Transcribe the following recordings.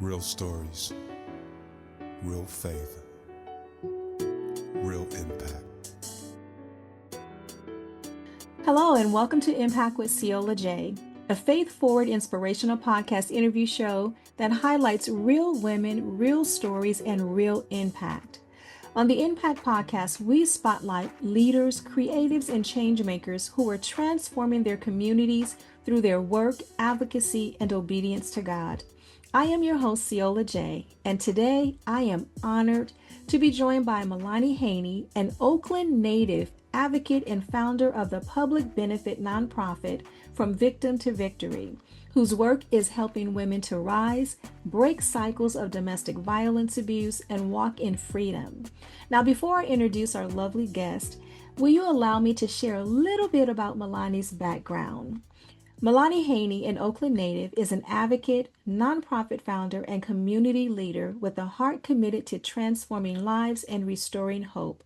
Real stories, real faith, real impact. Hello, and welcome to Impact with Ceola J, a faith-forward inspirational podcast interview show that highlights real women, real stories, and real impact. On the Impact Podcast, we spotlight leaders, creatives, and changemakers who are transforming their communities through their work, advocacy, and obedience to God. I am your host, Ceola J, and today I am honored to be joined by Meilanny Haney, an Oakland native, advocate, and founder of the public benefit nonprofit From Victim to Victory, whose work is helping women to rise, break cycles of domestic violence abuse, and walk in freedom. Now, before I introduce our lovely guest, will you allow me to share a little bit about Meilanny's background? Meilanny Haney, an Oakland native, is an advocate, nonprofit founder, and community leader with a heart committed to transforming lives and restoring hope.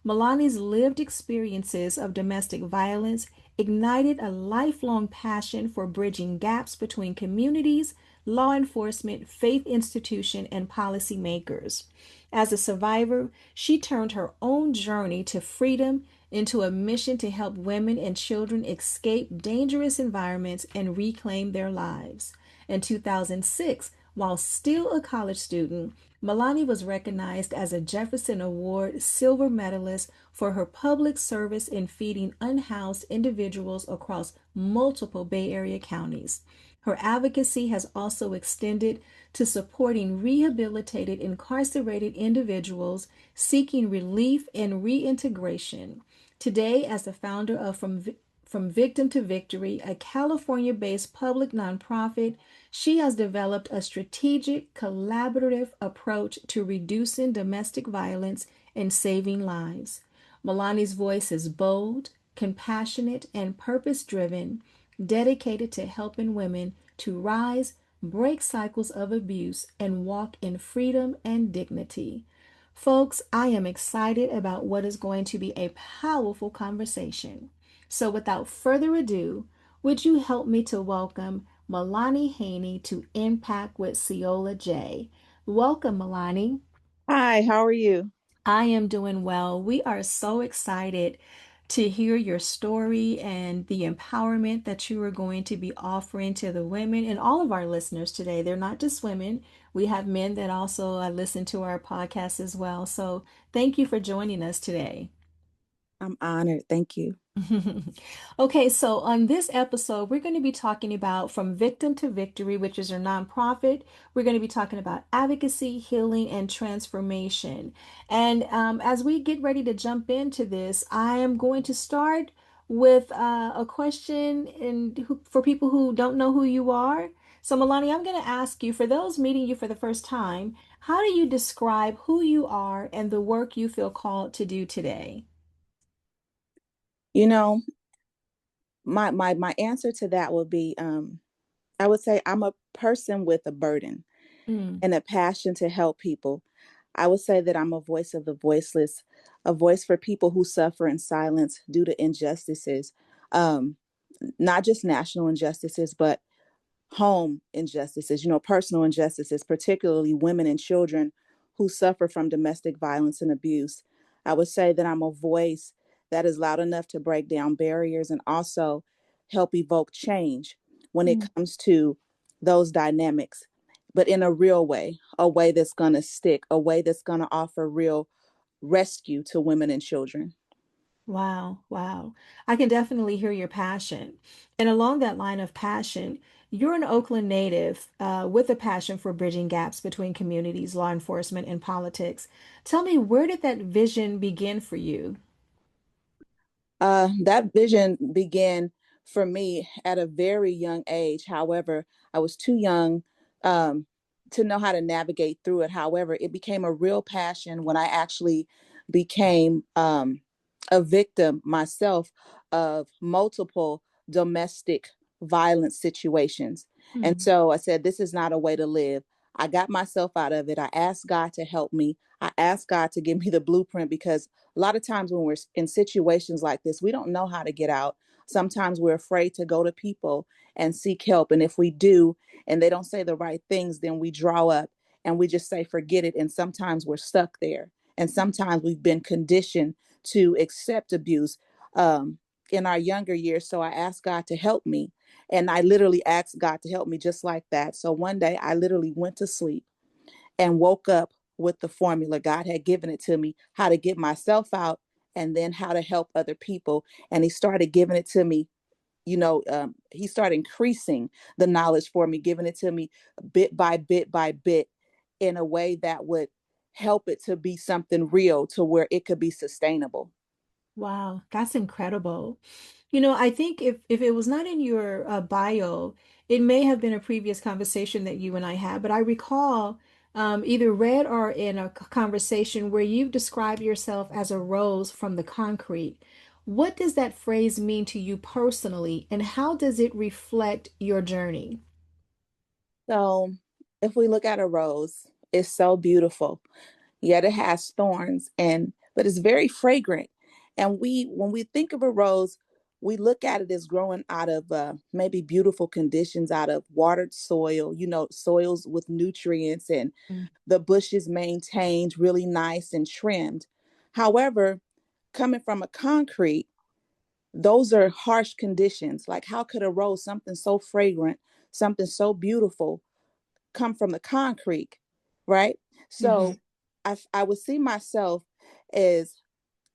Meilanny's lived experiences of domestic violence ignited a lifelong passion for bridging gaps between communities, law enforcement, faith institution, and policymakers. As a survivor, she turned her own journey to freedom into a mission to help women and children escape dangerous environments and reclaim their lives. In 2006, while still a college student, Meilanny was recognized as a Jefferson Award Silver Medalist for her public service in feeding unhoused individuals across multiple Bay Area counties. Her advocacy has also extended to supporting rehabilitated incarcerated individuals seeking relief and reintegration. Today, as the founder of From Victim to Victory, a California-based public nonprofit, she has developed a strategic, collaborative approach to reducing domestic violence and saving lives. Meilanny's voice is bold, compassionate, and purpose-driven, dedicated to helping women to rise, break cycles of abuse, and walk in freedom and dignity. Folks, I am excited about what is going to be a powerful conversation. So without further ado, would you help me to welcome Meilanny Haney to Impact with Ceola J. Welcome, Meilanny. Hi, how are you? I am doing well. We are so excited to hear your story and the empowerment that you are going to be offering to the women and all of our listeners today. They're not just women. We have men that also listen to our podcast as well. So thank you for joining us today. I'm honored. Thank you. Okay, so on this episode, we're going to be talking about From Victim to Victory, which is your nonprofit. We're going to be talking about advocacy, healing, and transformation. And as we get ready to jump into this, I am going to start with a question for people who don't know who you are. So, Meilanny, I'm going to ask you, for those meeting you for the first time, how do you describe who you are and the work you feel called to do today? You know, my answer to that would be I would say I'm a person with a burden Mm, and a passion to help people. I would say that I'm a voice of the voiceless, a voice for people who suffer in silence due to injustices, um, not just national injustices, but home injustices, personal injustices, particularly women and children who suffer from domestic violence and abuse. I would say that I'm a voice that is loud enough to break down barriers and also help evoke change when it mm. comes to those dynamics, but in a real way, a way that's going to stick, a way that's going to offer real rescue to women and children. Wow, wow. I can definitely hear your passion. And along that line of passion, you're an Oakland native with a passion for bridging gaps between communities, law enforcement, and politics. Tell me, where did that vision begin for you? That vision began for me at a very young age. However, I was too young um, to know how to navigate through it. However, it became a real passion when I actually became a victim myself of multiple domestic violence situations. And Hmm. so I said, this is not a way to live. I got myself out of it. I asked God to help me. I asked God to give me the blueprint, because a lot of times when we're in situations like this, we don't know how to get out. Sometimes we're afraid to go to people and seek help. And if we do, and they don't say the right things, then we draw up and we just say, forget it. And sometimes we're stuck there. And sometimes we've been conditioned to accept abuse in our younger years. So I asked God to help me. And I literally asked God to help me just like that. So one day I literally went to sleep and woke up with the formula. God had given it to me, how to get myself out and then how to help other people. And He started giving it to me. He started increasing the knowledge for me, giving it to me bit by bit by bit in a way that would help it to be something real, to where it could be sustainable. Wow, that's incredible. I think if it was not in your bio, it may have been a previous conversation that you and I had, but I recall either read or in a conversation where you describe yourself as a rose from the concrete. What does that phrase mean to you personally, and how does it reflect your journey? So if we look at a rose, it's so beautiful, yet it has thorns, but it's very fragrant. And when we think of a rose, we look at it as growing out of maybe beautiful conditions, out of watered soil, soils with nutrients, and Mm, the bushes maintained really nice and trimmed. However, coming from a concrete, those are harsh conditions. Like, how could a rose, something so fragrant, something so beautiful, come from the concrete, right? hmm So I would see myself as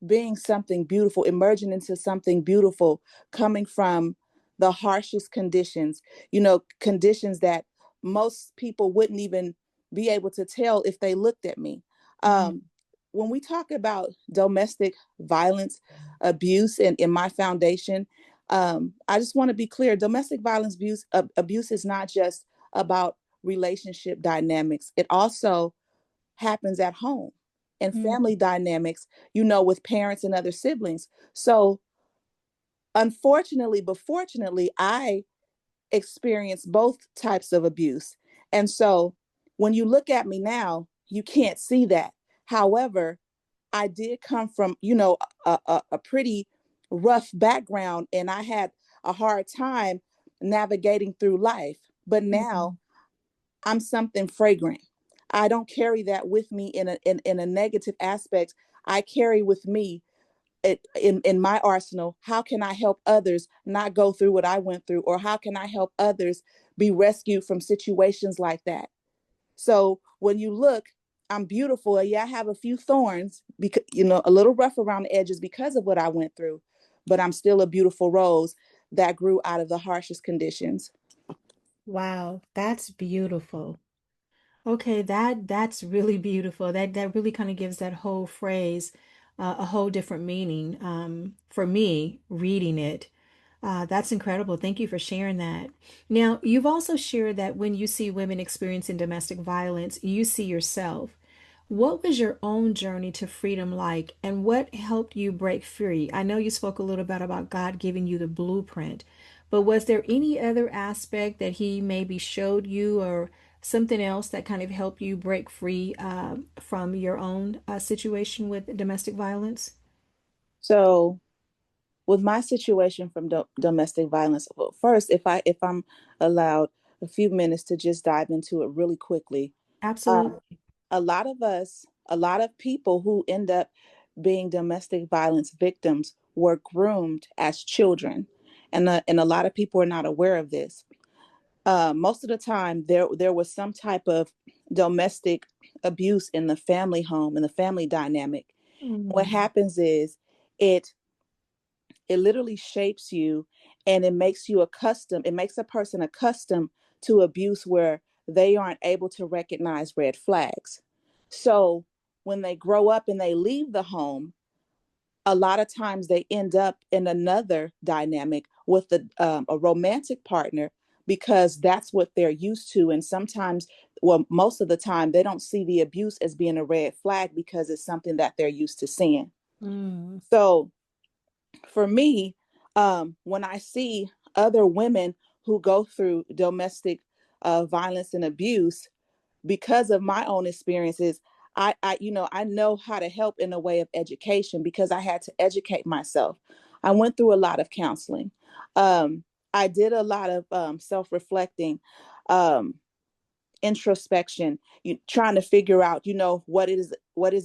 being something beautiful, emerging into something beautiful, coming from the harshest conditions, conditions that most people wouldn't even be able to tell if they looked at me. Um, when we talk about domestic violence, abuse, and in my foundation, I just want to be clear: domestic violence abuse is not just about relationship dynamics. It also happens at home and hmm family dynamics, with parents and other siblings. So, unfortunately, but fortunately, I experienced both types of abuse. And so, when you look at me now, you can't see that. However, I did come from, a pretty rough background, and I had a hard time navigating through life. But now I'm something fragrant. I don't carry that with me in a negative aspect. I carry with me in my arsenal, how can I help others not go through what I went through, or how can I help others be rescued from situations like that? So when you look, I'm beautiful. Yeah, I have a few thorns, because a little rough around the edges because of what I went through, but I'm still a beautiful rose that grew out of the harshest conditions. Wow, that's beautiful. Okay, that's really beautiful. That really kind of gives that whole phrase a whole different meaning for me reading it. That's incredible. Thank you for sharing that. Now, you've also shared that when you see women experiencing domestic violence, you see yourself. What was your own journey to freedom like, and what helped you break free? I know you spoke a little bit about God giving you the blueprint, but was there any other aspect that He maybe showed you, or something else that kind of helped you break free from your own situation with domestic violence? So with my situation from domestic violence, well, first, if I'm allowed a few minutes to just dive into it really quickly. um, Absolutely. a lot of people who end up being domestic violence victims were groomed as children, and a lot of people are not aware of this. Most of the time, there was some type of domestic abuse in the family home, in the family dynamic. What Mm, happens is, it it literally shapes you, and it makes a person accustomed to abuse where they aren't able to recognize red flags. So when they grow up and they leave the home, a lot of times they end up in another dynamic with a romantic partner, because that's what they're used to. And sometimes, well, most of the time, they don't see the abuse as being a red flag, because it's something that they're used to seeing. mm, So for me, when I see other women who go through domestic violence and abuse, because of my own experiences, I know how to help in a way of education because I had to educate myself. I went through a lot of counseling. Um, I did a lot of self-reflecting, um, introspection, trying to figure out, what is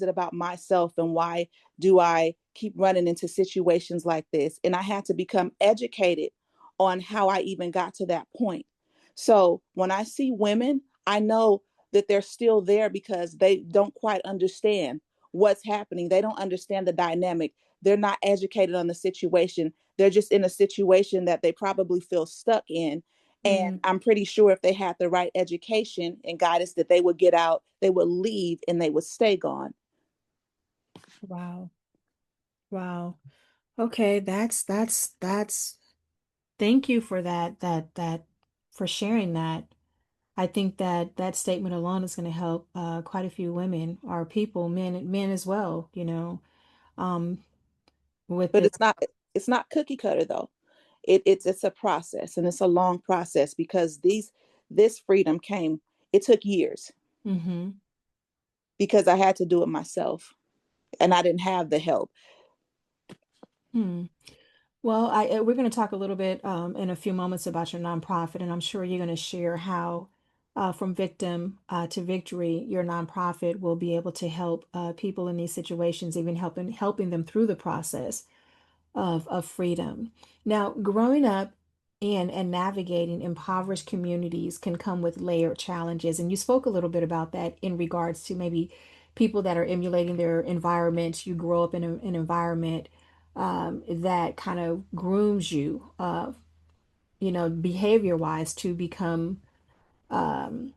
it about myself and why do I keep running into situations like this? And I had to become educated on how I even got to that point. So when I see women, I know that they're still there because they don't quite understand what's happening. They don't understand the dynamic. They're not educated on the situation. They're just in a situation that they probably feel stuck in. And Mm, I'm pretty sure if they had the right education and guidance that they would get out, they would leave and they would stay gone. wow. Wow. Okay, that's thank you for that for sharing that. I think that that statement alone is going to help quite a few women or people, men as well, um, with But this. it's not cookie cutter though. It's a process, and it's a long process because this freedom came, it took years Mm-hmm. because I had to do it myself and I didn't have the help. Hmm. Well, we're going to talk a little bit in a few moments about your nonprofit, and I'm sure you're going to share how, from victim to victory, your nonprofit will be able to help people in these situations, even helping them through the process of freedom. Now, growing up in and navigating impoverished communities can come with layered challenges, and you spoke a little bit about that in regards to maybe people that are emulating their environment. You grow up in an environment that kind of grooms you, behavior wise to become, um,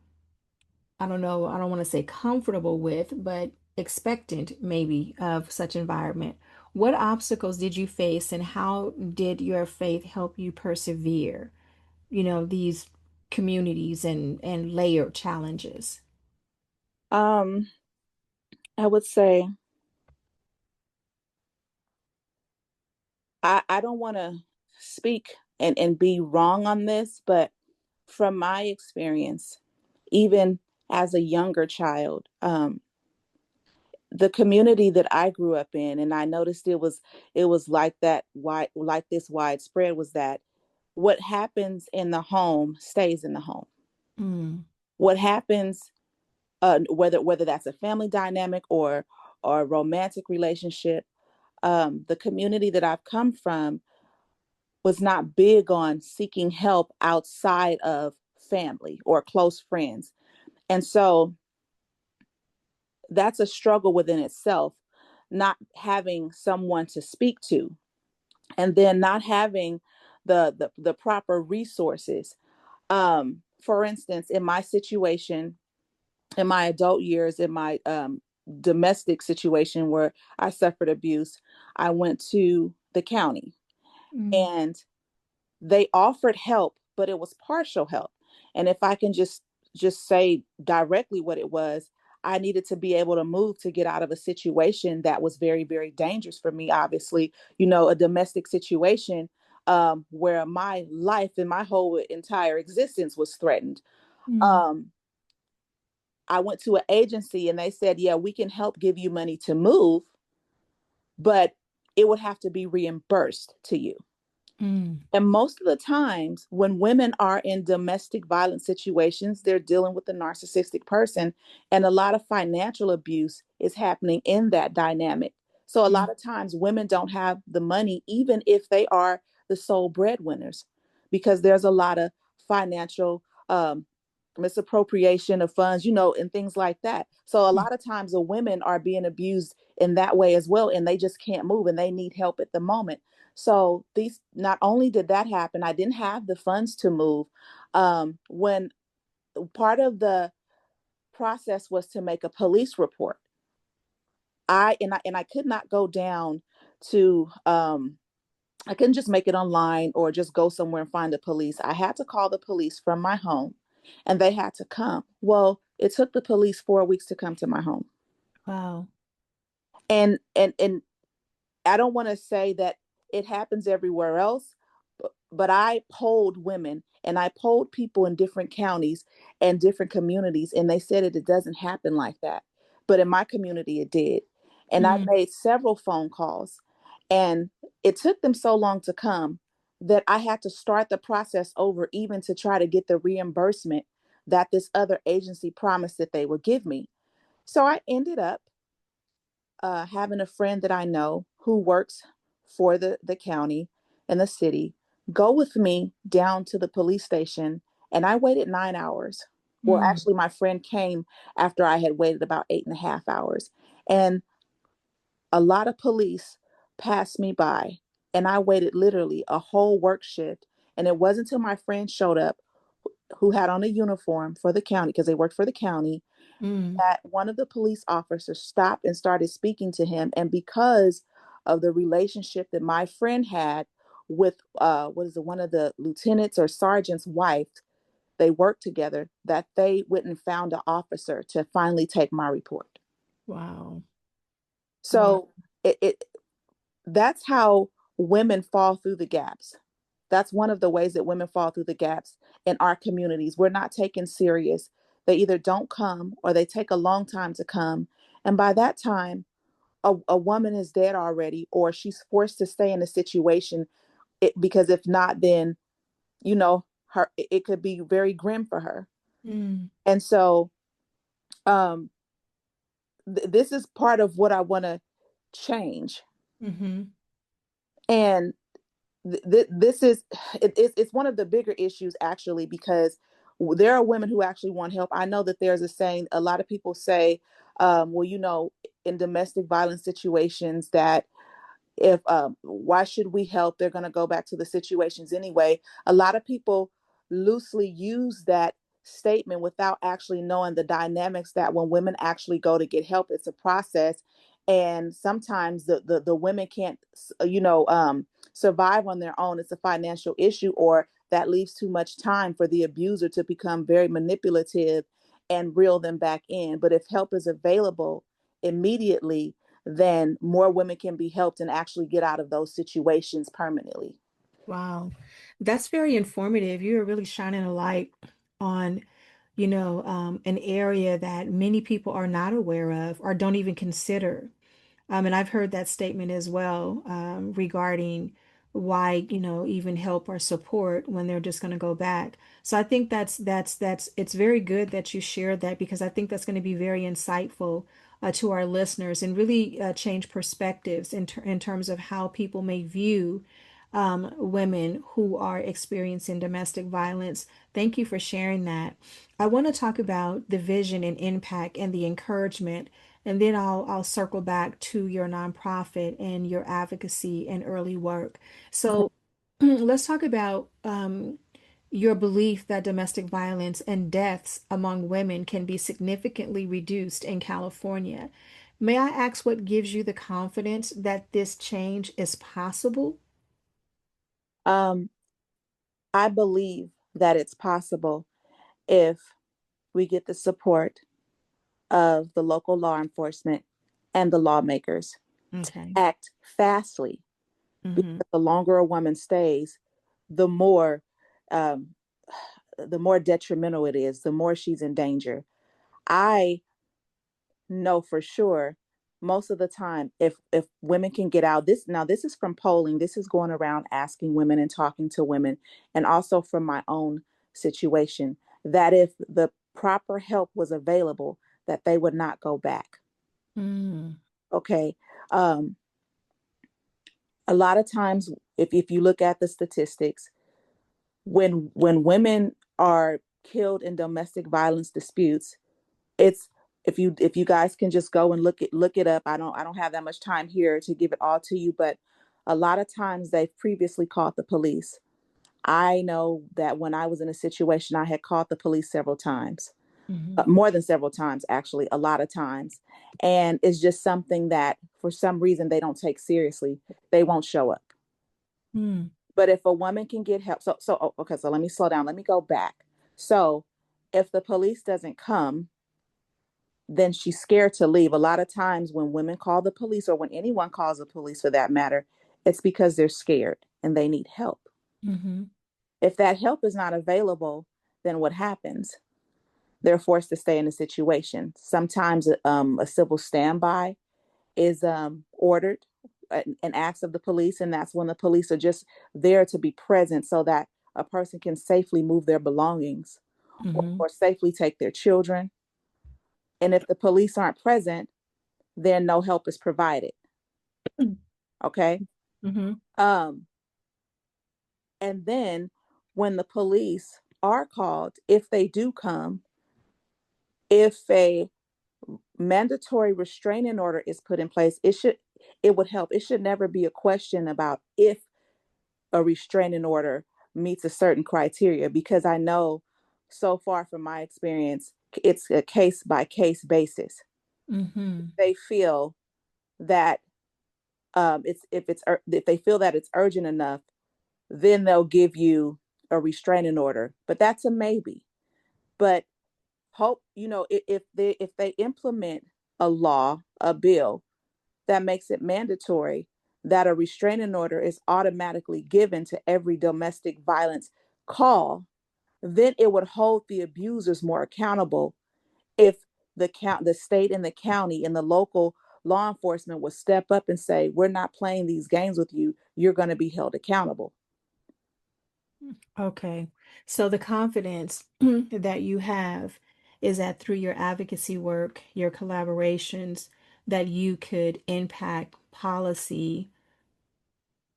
I don't know, I don't want to say comfortable with, but expectant maybe of such environment. What obstacles did you face and how did your faith help you persevere, these communities and layered challenges? Um, I would say I don't want to speak and be wrong on this, but from my experience, even as a younger child, the community that I grew up in, and I noticed it was like that like this widespread, was that what happens in the home stays in the home. Mm, What happens, whether that's a family dynamic or a romantic relationship, the community that I've come from was not big on seeking help outside of family or close friends. And so that's a struggle within itself, not having someone to speak to, and then not having the proper resources. For instance, in my situation, in my adult years, in my domestic situation where I suffered abuse, I went to the county mm, and they offered help, but it was partial help. And if I can just say directly what it was, I needed to be able to move to get out of a situation that was very, very dangerous for me. Obviously, a domestic situation, where my life and my whole entire existence was threatened. mm, Um, I went to an agency and they said, yeah, we can help give you money to move, but it would have to be reimbursed to you. mm, And most of the times, when women are in domestic violence situations, they're dealing with a narcissistic person, and a lot of financial abuse is happening in that dynamic. So, a mm, lot of times, women don't have the money, even if they are the sole breadwinners, because there's a lot of financial misappropriation of funds, and things like that. So, a mm, lot of times, the women are being abused in that way as well, and they just can't move and they need help at the moment. So these, not only did that happen, I didn't have the funds to move. When part of the process was to make a police report, I could not go down to I couldn't just make it online or just go somewhere and find the police. I had to call the police from my home, and they had to come. Well, it took the police 4 weeks to come to my home. wow. And I don't want to say that it happens everywhere else, but I polled women and I polled people in different counties and different communities, and they said it doesn't happen like that. But in my community, it did. And I Mm, made several phone calls, and it took them so long to come that I had to start the process over, even to try to get the reimbursement that this other agency promised that they would give me. So I ended up having a friend that I know who works for the county and the city go with me down to the police station. And I waited 9 hours. Well, mm, actually, my friend came after I had waited about 8.5 hours. And a lot of police passed me by. And I waited literally a whole work shift. And it wasn't until my friend showed up, who had on a uniform for the county, because they worked for the county, mm, that one of the police officers stopped and started speaking to him. And because of the relationship that my friend had with what is it, one of the lieutenants or sergeant's wife, they worked together, that they went and found an officer to finally take my report. wow. Wow. So it that's how women fall through the gaps. That's one of the ways that women fall through the gaps in our communities. We're not taken serious. They either don't come or they take a long time to come. And by that time, a woman is dead already, or she's forced to stay in a situation, because if not, then, her, it could be very grim for her. Mm, And so um, this is part of what I want to change. mm-hmm. And this is it's one of the bigger issues, actually, because there are women who actually want help. I know that there's a saying, a lot of people say, well, in domestic violence situations, that if why should we help, they're going to go back to the situations anyway. A lot of people loosely use that statement without actually knowing the dynamics, that when women actually go to get help, it's a process. And sometimes the women can't survive on their own. It's a financial issue, or that leaves too much time for the abuser to become very manipulative and reel them back in. But if help is available immediately, then more women can be helped and actually get out of those situations permanently. Wow. That's very informative. You're really shining a light on, an area that many people are not aware of or don't even consider. And I've heard that statement as well, regarding why, even help or support when they're just going to go back. So I think it's very good that you shared that, because I think that's going to be very insightful to our listeners, and really change perspectives in terms of how people may view women who are experiencing domestic violence. Thank you for sharing that. I want to talk about the vision and impact and the encouragement, and then I'll circle back to your nonprofit and your advocacy and early work. Okay. So let's talk about your belief that domestic violence and deaths among women can be significantly reduced in California. May I ask what gives you the confidence that this change is possible? Um, I believe that it's possible if we get the support of the local law enforcement and the lawmakers to Okay. act fastly. Mm-hmm. Because the longer a woman stays, the more um, the more detrimental it is, the more she's in danger. I know for sure, most of the time, if women can get out, this is from polling, this is going around asking women and talking to women, and also from my own situation, that if the proper help was available, that they would not go back. Mm, Okay. um a lot of times, if you look at the statistics, when women are killed in domestic violence disputes, it's, if you guys can just go and look it up. I don't have that much time here to give it all to you, but a lot of times they've previously called the police. I know that when I was in a situation, I had called the police several times, mm-hmm. more than several times, actually, a lot of times. And it's just something that for some reason they don't take seriously. They won't show up. Mm, But if a woman can get help, okay, so let me slow down. Let me go back. So if the police doesn't come, then she's scared to leave. A lot of times when women call the police, or when anyone calls the police for that matter, it's because they're scared and they need help. Mm-hmm. If that help is not available, then what happens? They're forced to stay in the situation. Sometimes a civil standby is ordered, an act of the police, and that's when the police are just there to be present so that a person can safely move their belongings, Mm-hmm. or safely take their children. And if the police aren't present, then no help is provided. Okay. Mm-hmm. Um, and then when the police are called, if they do come, if a mandatory restraining order is put in place, it would help. It should never be a question about if a restraining order meets a certain criteria, because I know so far from my experience, it's a case by case basis. Mm-hmm. They feel that if they feel that it's urgent enough, then they'll give you a restraining order. But that's a maybe. But hope, if they implement a law, a bill that makes it mandatory that a restraining order is automatically given to every domestic violence call, then it would hold the abusers more accountable. If the state and the county and the local law enforcement would step up and say, we're not playing these games with you, you're going to be held accountable. Okay. So the confidence that you have is that through your advocacy work, your collaborations, that you could impact policy,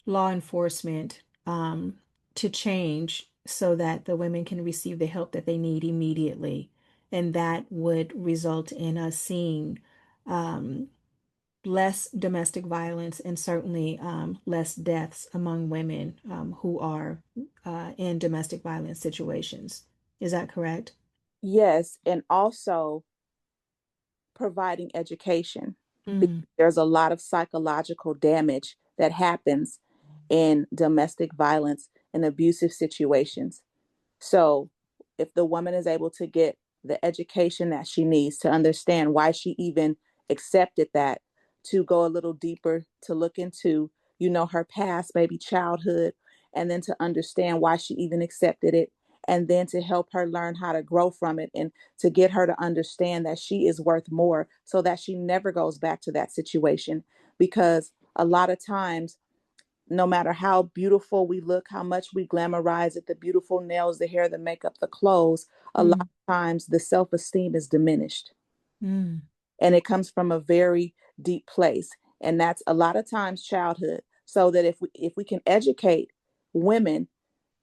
law enforcement, to change so that the women can receive the help that they need immediately. And that would result in us seeing um, less domestic violence and certainly less deaths among women who are in domestic violence situations. Is that correct? Yes, and also providing education, because Mm, there's a lot of psychological damage that happens in domestic violence and abusive situations. So, if the woman is able to get the education that she needs to understand why she even accepted that, to go a little deeper, to look into, her past, maybe childhood, and then to understand why she even accepted it, and then to help her learn how to grow from it, and to get her to understand that she is worth more so that she never goes back to that situation. Because a lot of times, no matter how beautiful we look, how much we glamorize it, the beautiful nails, the hair, the makeup, the clothes, a lot mm, of times the self-esteem is diminished. mm, And it comes from a very deep place. And that's a lot of times childhood. So that if we can educate women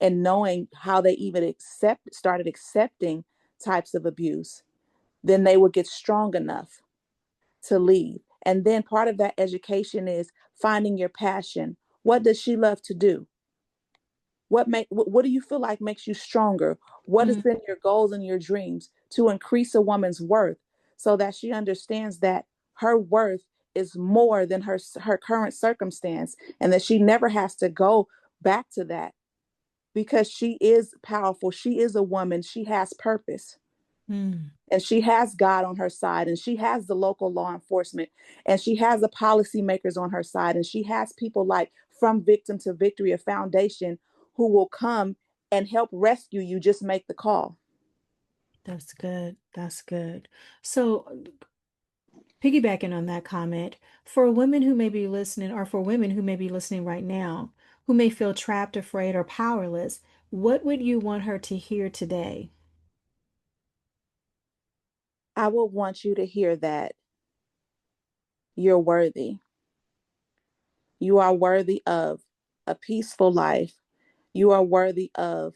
and knowing how they even started accepting types of abuse, then they will get strong enough to leave. And then part of that education is finding your passion. What does she love to do? What do you feel like makes you stronger? What has mm, been your goals and your dreams to increase a woman's worth, so that she understands that her worth is more than her current circumstance, and that she never has to go back to that, because she is powerful, she is a woman, she has purpose, mm. and she has God on her side, and she has the local law enforcement, and she has the policymakers on her side, and she has people like From Victim to Victory, a foundation, who will come and help rescue you. Just make the call. That's good. That's good. So, piggybacking on that comment, for women who may be listening, or for women who may be listening right now, who may feel trapped, afraid, or powerless, what would you want her to hear today? I will want you to hear that you're worthy. You are worthy of a peaceful life. You are worthy of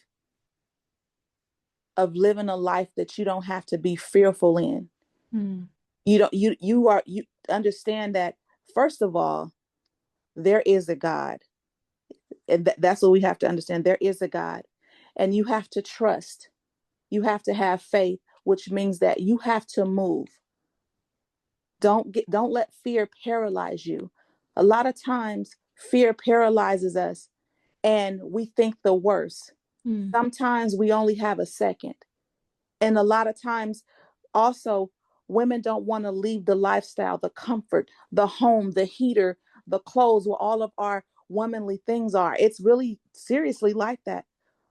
living a life that you don't have to be fearful in. Mm, You understand that, first of all, there is a God. And that's what we have to understand. There is a God, and you have to trust. You have to have faith, which means that you have to move. Don't let fear paralyze you. A lot of times fear paralyzes us, and we think the worst. mm, Sometimes we only have a second. And a lot of times also, women don't want to leave the lifestyle, the comfort, the home, the heater, the clothes, where all of our womanly things are. It's really seriously like that,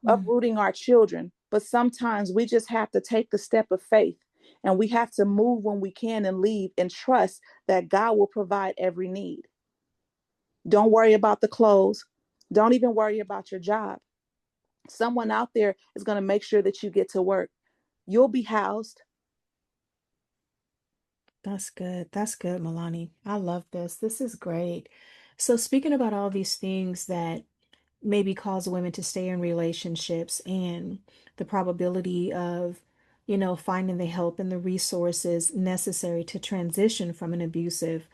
Mm. uprooting our children. But sometimes we just have to take the step of faith, and we have to move when we can and leave and trust that God will provide every need. Don't worry about the clothes. Don't even worry about your job. Someone out there is going to make sure that you get to work. You'll be housed. That's good. That's good, Meilanny. I love this. This is great. So, speaking about all these things that maybe cause women to stay in relationships and the probability of, finding the help and the resources necessary to transition from an abusive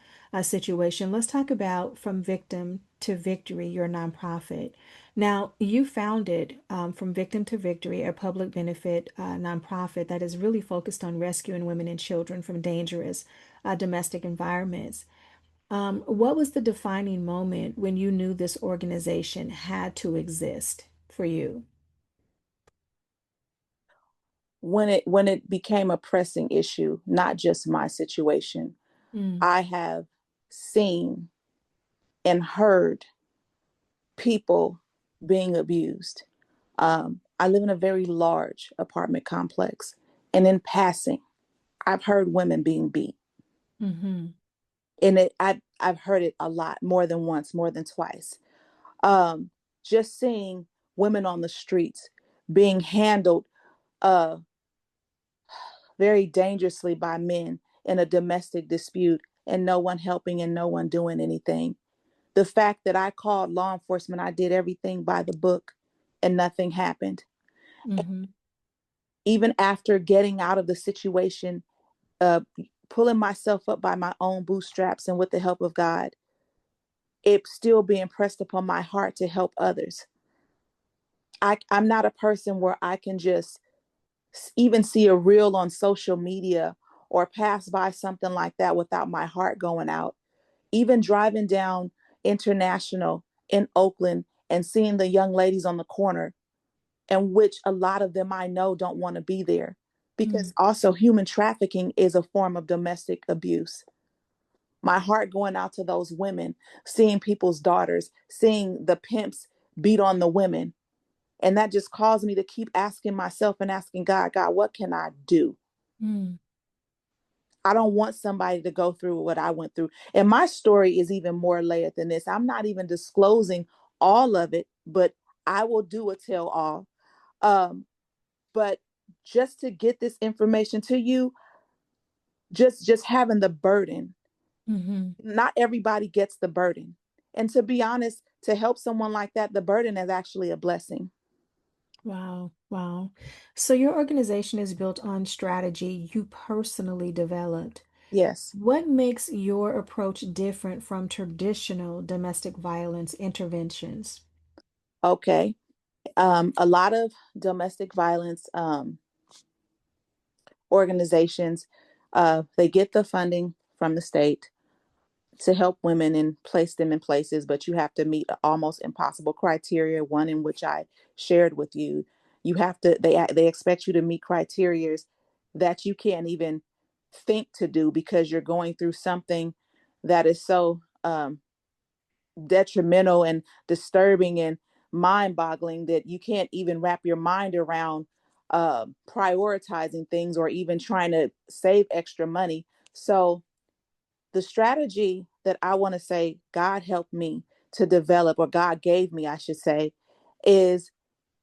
situation, let's talk about From Victim to Victory, your nonprofit. Now, you founded From Victim to Victory, a public benefit nonprofit that is really focused on rescuing women and children from dangerous domestic environments. What was the defining moment when you knew this organization had to exist for you? When it became a pressing issue, not just my situation. Mm, I have seen and heard people being abused. I live in a very large apartment complex, and in passing, I've heard women being beat. mm-hmm, And I've heard it a lot, more than once, more than twice. Um, just seeing women on the streets being handled uh, very dangerously by men in a domestic dispute, and no one helping and no one doing anything. The fact that I called law enforcement, I did everything by the book, and nothing happened. mm-hmm, Even after getting out of the situation, uh, pulling myself up by my own bootstraps and with the help of God, it's still being pressed upon my heart to help others. I'm not a person where I can just even see a reel on social media or pass by something like that without my heart going out. Even driving down International in Oakland and seeing the young ladies on the corner, and which a lot of them I know don't want to be there, mm, because also human trafficking is a form of domestic abuse. My heart going out to those women, seeing people's daughters, seeing the pimps beat on the women. And that just caused me to keep asking myself and asking God, God, what can I do? mm, I don't want somebody to go through what I went through. And my story is even more layered than this. I'm not even disclosing all of it, but I will do a tell all. Um, but just to get this information to you, just having the burden, mm-hmm. not everybody gets the burden. And to be honest, to help someone like that, the burden is actually a blessing. Wow, wow. So your organization is built on strategy you personally developed. Yes. What makes your approach different from traditional domestic violence interventions? Okay. A lot of domestic violence organizations, they get the funding from the state to help women and place them in places, but you have to meet almost impossible criteria. One in which I shared with you, you have to. They expect you to meet criteria that you can't even think to do, because you're going through something that is so detrimental and disturbing and mind-boggling that you can't even wrap your mind around prioritizing things or even trying to save extra money. So the strategy that I want to say God helped me to develop, or God gave me, I should say, is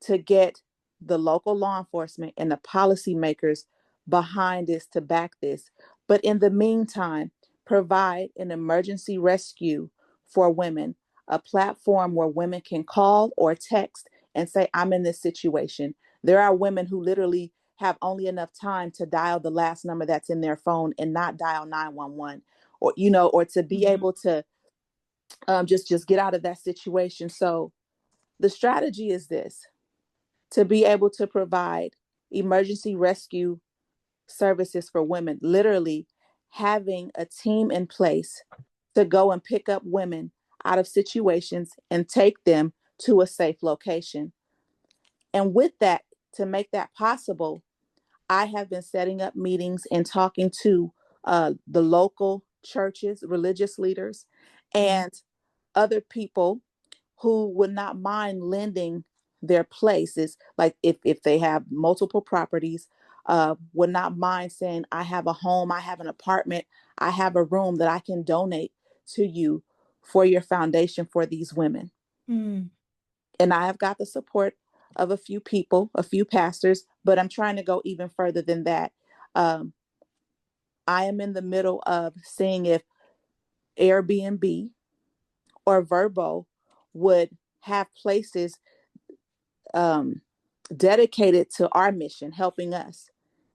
to get the local law enforcement and the policymakers behind this to back this. But in the meantime, provide an emergency rescue for women, a platform where women can call or text and say, I'm in this situation. There are women who literally have only enough time to dial the last number that's in their phone and not dial 911, or or to be Mm-hmm, able to just get out of that situation. So the strategy is this: to be able to provide emergency rescue services for women, literally having a team in place to go and pick up women out of situations and take them to a safe location. And with that, to make that possible, I have been setting up meetings and talking to the local churches, religious leaders, mm, and other people who would not mind lending their places, like if they have multiple properties, would not mind saying, I have a home, I have an apartment, I have a room that I can donate to you for your foundation for these women. Mm. And I have got the support of a few people, a few pastors, but I'm trying to go even further than that. Um, I am in the middle of seeing if Airbnb or Verbo would have places um, dedicated to our mission, helping us.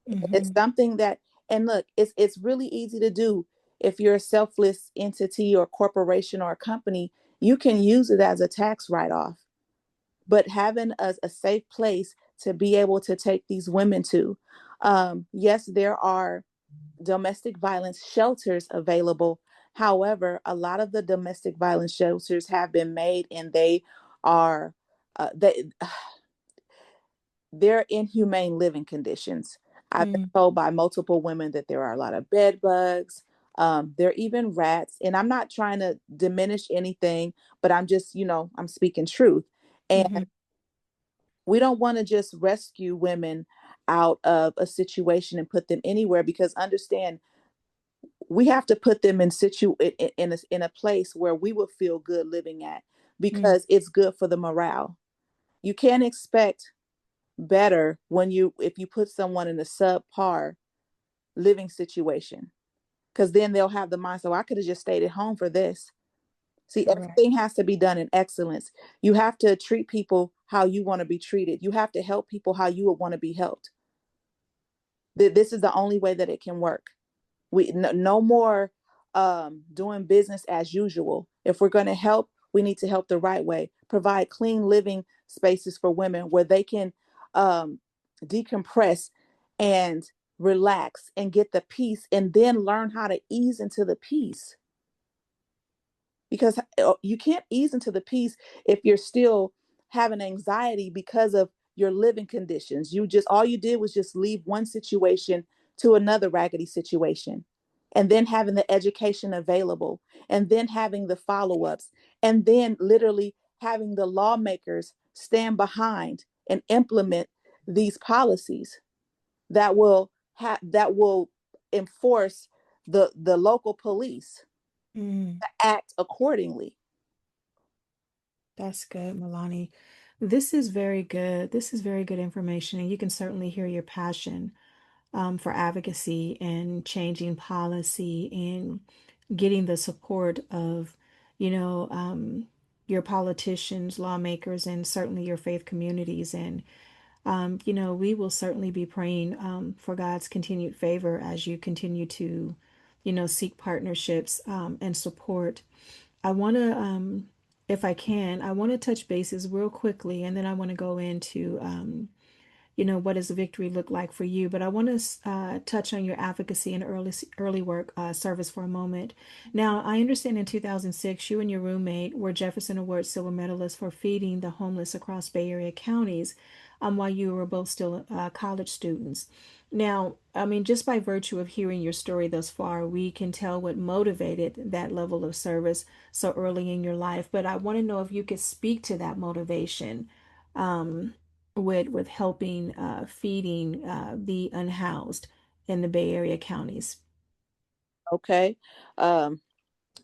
It's Mm-hmm. something that, and look, it's really easy to do. If you're a selfless entity or corporation or a company, you can use it as a tax write-off. But having a safe place to be able to take these women to, yes, there are domestic violence shelters available. However, a lot of the domestic violence shelters have been made, and they are they they're inhumane living conditions. I've been Mm. told by multiple women that there are a lot of bed bugs. There are even rats, and I'm not trying to diminish anything, but I'm just, I'm speaking truth. And Mm-hmm. we don't want to just rescue women out of a situation and put them anywhere, because understand, we have to put them in a place where we will feel good living at, Mm. because it's good for the morale. You can't expect better if you put someone in a subpar living situation, because then they'll have the mind, so I could have just stayed at home for this. See, Correct. everything has to be done in excellence. You have to treat people how you want to be treated. You have to help people how you would want to be helped. This is the only way that it can work. No more doing business as usual. If we're going to help, we need to help the right way. Provide clean living spaces for women where they can um, decompress and relax and get the peace, and then learn how to ease into the peace, because you can't ease into the peace if you're still having anxiety because of your living conditions. All you did was just leave one situation to another raggedy situation, and then having the education available, and then having the follow-ups, and then literally having the lawmakers stand behind and implement these policies that will enforce the local police Mm. to act accordingly. That's good, Milani. This is very good. This is very good information, and you can certainly hear your passion for advocacy and changing policy and getting the support of, you know, um, your politicians, lawmakers, and certainly your faith communities. And, we will certainly be praying for God's continued favor as you continue to, seek partnerships and support. I want to, if I can, I want to touch bases real quickly, and then I want to go into, what does victory look like for you? But I want to touch on your advocacy and early work service for a moment. Now, I understand in 2006, you and your roommate were Jefferson Award silver medalists for feeding the homeless across Bay Area counties, while you were both still college students. Now, I mean, just by virtue of hearing your story thus far, we can tell what motivated that level of service so early in your life. But I want to know if you could speak to that motivation. Um, with helping feeding the unhoused in the Bay Area counties. Okay. Um,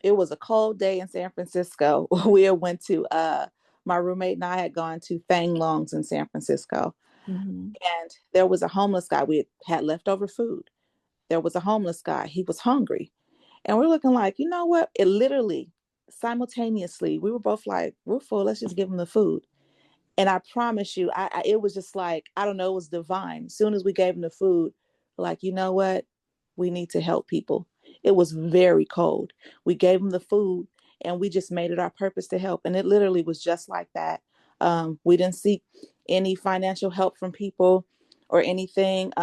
it was a cold day in San Francisco. We went to my roommate and I had gone to Fang Long's in San Francisco. Mm-hmm. And there was a homeless guy. We had leftover food. There was a homeless guy. He was hungry. And we're looking like, you know what? It literally simultaneously, we were both like, we're full. Let's just give him the food. And I promise you, it was just like, I don't know, it was divine. As soon as we gave him the food, like, you know what? We need to help people. It was very cold. We gave him the food, and we just made it our purpose to help. And it literally was just like that. We didn't seek any financial help from people or anything.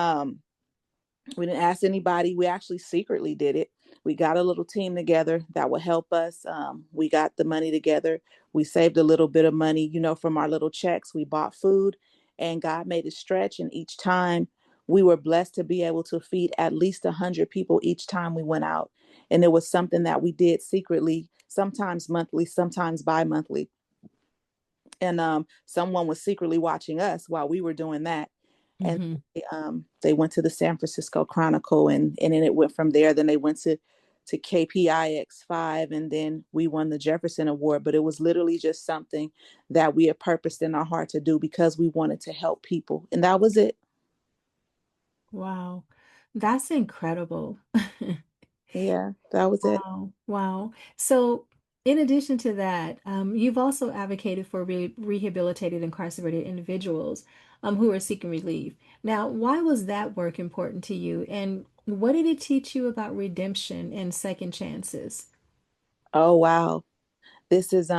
We didn't ask anybody. We actually secretly did it. We got a little team together that would help us. We got the money together. We saved a little bit of money, from our little checks. We bought food, and God made it stretch. And each time we were blessed to be able to feed at least 100 people each time we went out. And it was something that we did secretly, sometimes monthly, sometimes bi-monthly. and someone was secretly watching us while we were doing that. And Hmm. they went to the San Francisco Chronicle, and then it went from there. Then they went to KPIX 5, and then we won the Jefferson Award. But it was literally just something that we had purposed in our heart to do because we wanted to help people, and that was it. Wow. That's incredible. Yeah, that was it. Wow. Wow. So, in addition to that, you've also advocated for rehabilitated incarcerated individuals who are seeking relief. Now, why was that work important to you? And what did it teach you about redemption and second chances? Oh wow, this is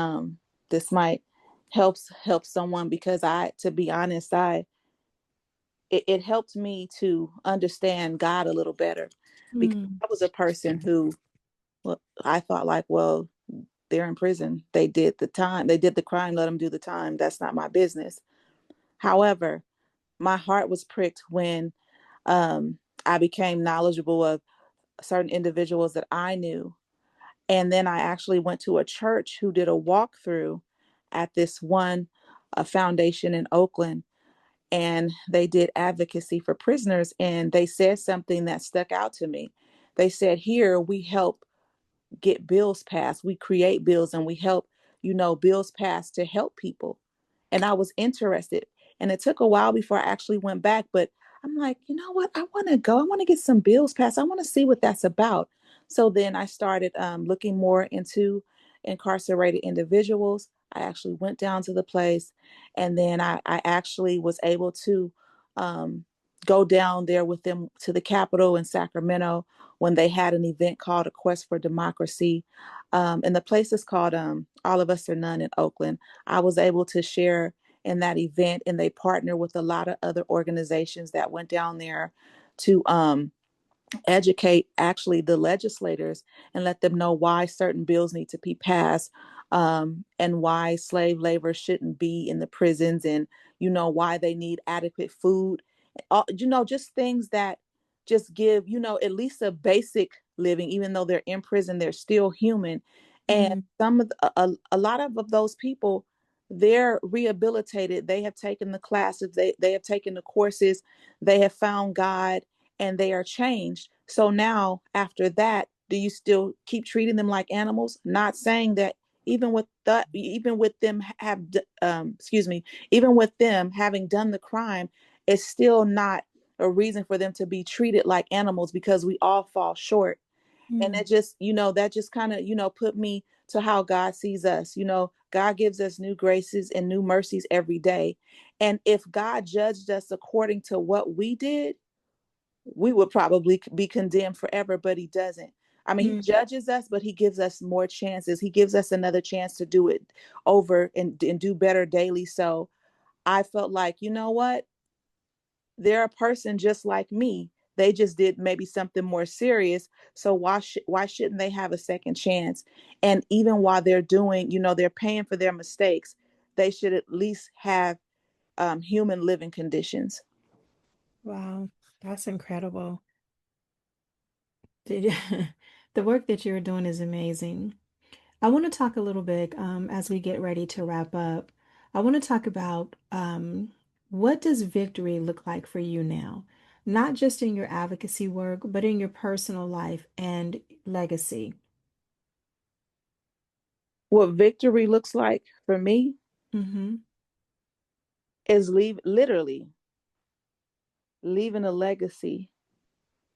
this might help someone, because I, to be honest, it helped me to understand God a little better, because Mm, I was a person who, well, I thought like, well, they're in prison. They did the time. They did the crime. Let them do the time. That's not my business. However, my heart was pricked when I became knowledgeable of certain individuals that I knew. And then I actually went to a church who did a walkthrough at this one foundation in Oakland. And they did advocacy for prisoners. And they said something that stuck out to me. They said, here we help get bills passed. We create bills and we help, bills passed to help people. And I was interested. And it took a while before I actually went back. But I'm like, you know what? I want to go. I want to get some bills passed. I want to see what that's about. So then I started looking more into incarcerated individuals. I actually went down to the place. And then I actually was able to um, go down there with them to the Capitol in Sacramento when they had an event called A Quest for Democracy. And the place is called All of Us or None in Oakland. I was able to share in that event, and they partner with a lot of other organizations that went down there to educate actually the legislators and let them know why certain bills need to be passed, and why slave labor shouldn't be in the prisons, and why they need adequate food, just things that just give at least a basic living. Even though they're in prison, they're still human. And mm, some of a lot of those people, they're rehabilitated. They have taken the classes, they have taken the courses, they have found God, and they are changed. So now, after that, do you still keep treating them like animals? Not saying that even with them excuse me, even with them having done the crime, it's still not a reason for them to be treated like animals, because we all fall short. And mm, that just kind of put me to how God sees us. God gives us new graces and new mercies every day. And if God judged us according to what we did, we would probably be condemned forever, but he doesn't. I mean, he mm, judges us, but he gives us more chances. He gives us another chance to do it over and do better daily. So I felt like, you know what? They're a person just like me. They just did maybe something more serious. So why shouldn't they have a second chance? And even while they're doing, they're paying for their mistakes, they should at least have human living conditions. wow. That's incredible. Did- The work that you're doing is amazing. I want to talk a little bit as we get ready to wrap up. I want to talk about what does victory look like for you now? Not just in your advocacy work, but in your personal life and legacy. What victory looks like for me Mm-hmm. is literally leaving a legacy,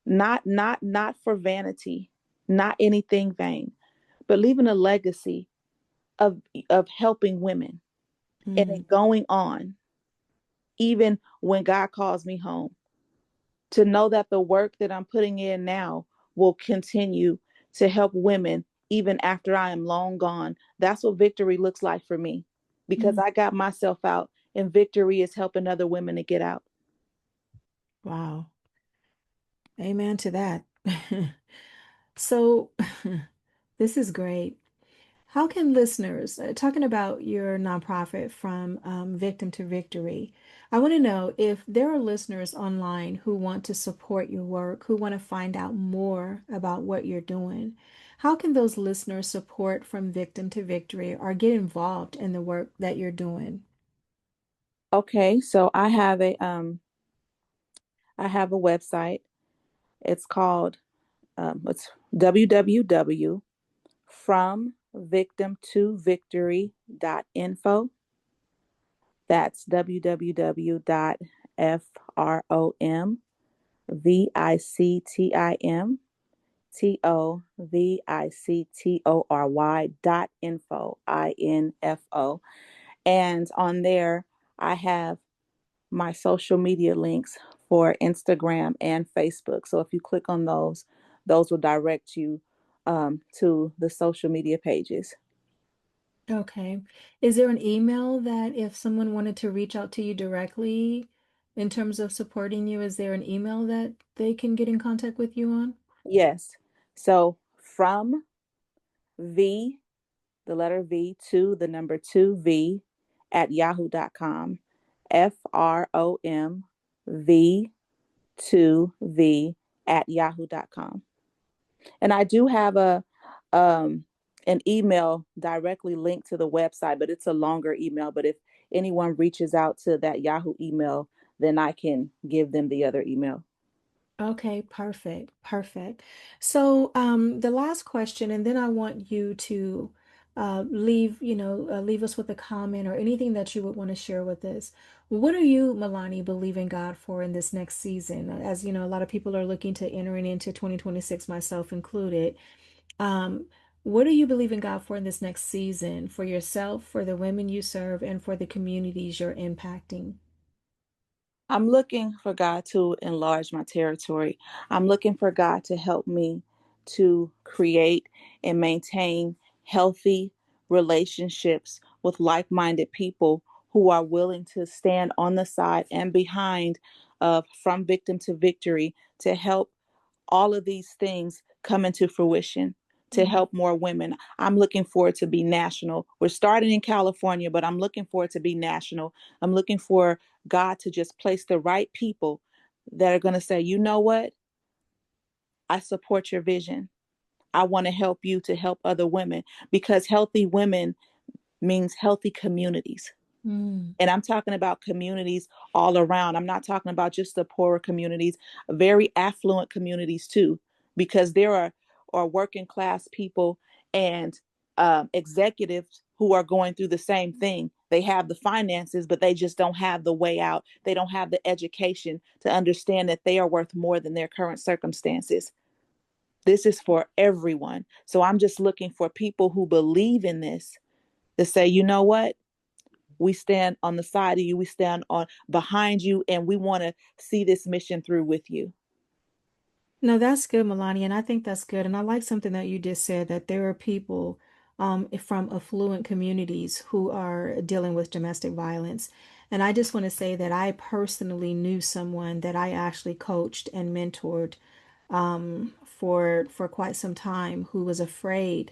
not for vanity, not anything vain, but leaving a legacy of helping women, and Mm, it going on even when God calls me home, to know that the work that I'm putting in now will continue to help women even after I am long gone. That's what victory looks like for me, because mm. I got myself out, and victory is helping other women to get out. Wow. Amen to that. So, this is great. How can listeners, talking about your nonprofit from victim to victory, I want to know if there are listeners online who want to support your work, who want to find out more about what you're doing. how can those listeners support From Victim to Victory or get involved in the work that you're doing? Okay, so I have a website. It's called it's www.fromvictimtovictory.info. That's www.fromvictimtovictory.info. And on there, I have my social media links for Instagram and Facebook. So if you click on those will direct you to the social media pages. Okay. Is there an email that if someone wanted to reach out to you directly in terms of supporting you, is there an email that they can get in contact with you on? Yes. So from V, the letter V, to the number 2V at yahoo.com. FROMV2V at yahoo.com. And I do have um, an email directly linked to the website, but it's a longer email. But if anyone reaches out to that Yahoo email, then I can give them the other email. Okay, perfect, perfect. So, the last question, and then I want you to leave us with a comment or anything that you would want to share with us. What are you, Meilanny, believing God for in this next season? As you know, a lot of people are looking to entering into 2026, myself included. Um, what are you believing God for in this next season for yourself, for the women you serve, and for the communities you're impacting? I'm looking for God to enlarge my territory. I'm looking for God to help me to create and maintain healthy relationships with like minded people who are willing to stand on the side and behind of From Victim to Victory to help all of these things come into fruition, to help more women. I'm looking for it to be national. We're starting in California, but I'm looking for it to be national. I'm looking for God to just place the right people that are going to say, you know what? I support your vision. I want to help you to help other women, because healthy women means healthy communities. Mm. And I'm talking about communities all around. I'm not talking about just the poorer communities, very affluent communities too, because are working class people and executives who are going through the same thing. They have the finances, but they just don't have the way out. They don't have the education to understand that they are worth more than their current circumstances. This is for everyone. So I'm just looking for people who believe in this to say, you know what? We stand on the side of you, we stand on behind you, and we want to see this mission through with you. No, that's good, Melania, and I think that's good. And I like something that you just said that there are people from affluent communities who are dealing with domestic violence. And I just want to say that I personally knew someone that I actually coached and mentored for quite some time who was afraid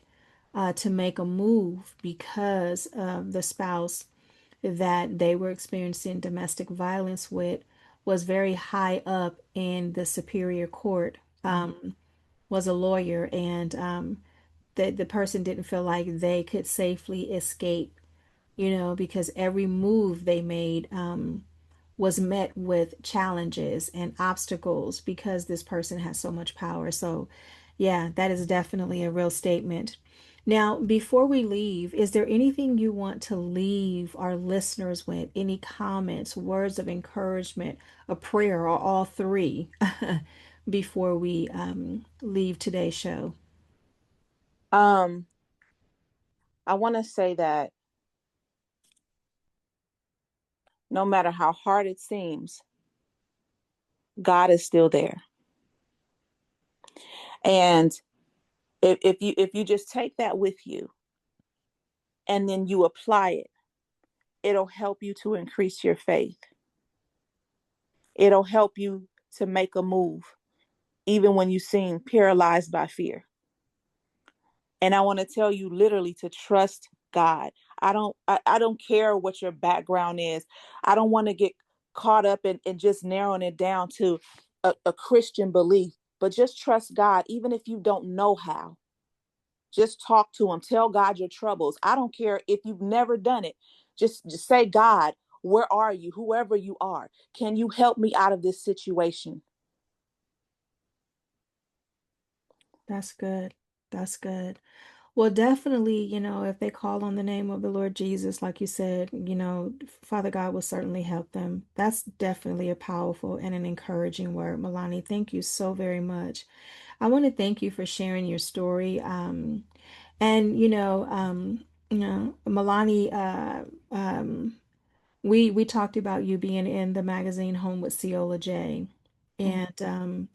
to make a move because of the spouse that they were experiencing domestic violence with was very high up in the superior court, was a lawyer, and the person didn't feel like they could safely escape, because every move they made was met with challenges and obstacles because this person has so much power. So, yeah, that is definitely a real statement. Now, before we leave, is there anything you want to leave our listeners with? Any comments, words of encouragement, a prayer, or all three before we leave today's show? Um, I want to say that no matter how hard it seems, God is still there. And if you just take that with you and then you apply it, it'll help you to increase your faith. It'll help you to make a move, even when you seem paralyzed by fear. And I want to tell you literally to trust God. I don't care what your background is. I don't want to get caught up in just narrowing it down to a Christian belief, but just trust God, even if you don't know how. Just talk to him. Tell God your troubles. I don't care if you've never done it. Just say, God, where are you? Whoever you are, can you help me out of this situation? That's good. That's good. Well, definitely, if they call on the name of the Lord Jesus, like you said, Father God will certainly help them. That's definitely a powerful and an encouraging word. Meilanny, thank you so very much. I want to thank you for sharing your story. And Meilanny, we talked about you being in the magazine Home with Ceola J, Mhm. and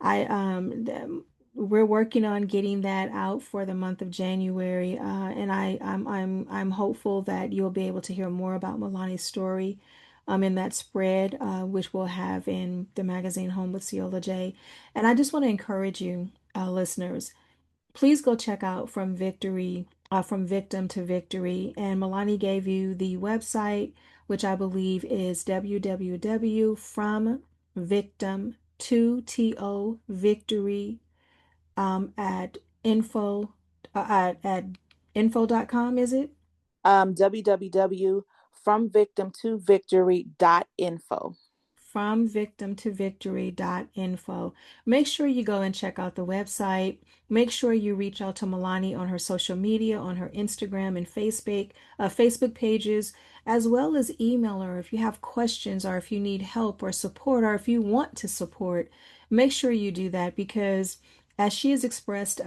I we're working on getting that out for the month of January, and I'm hopeful that you'll be able to hear more about Meilanny's story, in that spread, which we'll have in the magazine Home with Ceola J. And I just want to encourage you, listeners, please go check out From Victim to Victory. And Meilanny gave you the website, which I believe is www.fromvictim to victory, at info at info.com, is it? www.fromvictimtovictory.info. Fromvictimtovictory.info. Make sure you go and check out the website. Make sure you reach out to Meilanny on her social media, on her Instagram and Facebook pages, as well as email her if you have questions or if you need help or support or if you want to support. Make sure you do that because, as she has expressed,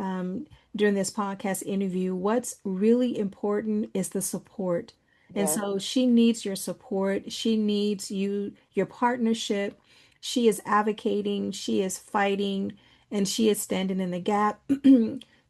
during this podcast interview, what's really important is the support. And Yes. so she needs your support. She needs your partnership. She is advocating, she is fighting, and she is standing in the gap,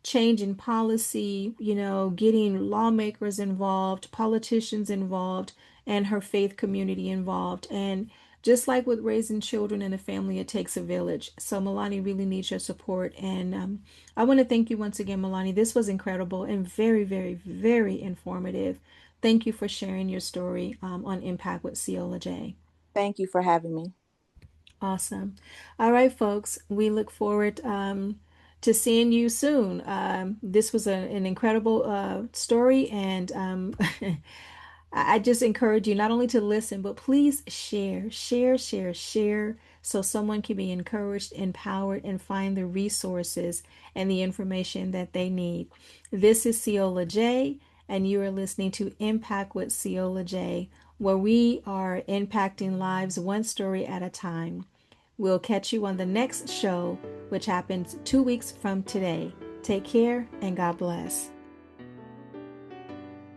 changing policy, getting lawmakers involved, politicians involved, and her faith community involved. And just like with raising children in a family, it takes a village. So Meilanny really needs your support. And I want to thank you once again, Meilanny. This was incredible and very, very, very informative. Thank you for sharing your story, on Impact with Ceola J. Thank you for having me. Awesome. All right, folks, we look forward, to seeing you soon. This was an incredible story, and I just encourage you not only to listen, but please share, share, share, share, so someone can be encouraged, empowered, and find the resources and the information that they need. This is Ceola J, and you are listening to Impact with Ceola J, where we are impacting lives one story at a time. We'll catch you on the next show, which happens 2 weeks from today. Take care and God bless.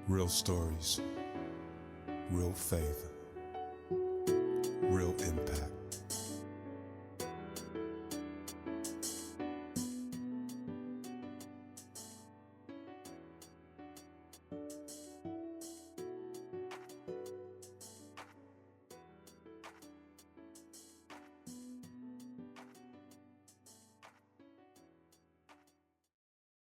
Real stories, real faith, real impact.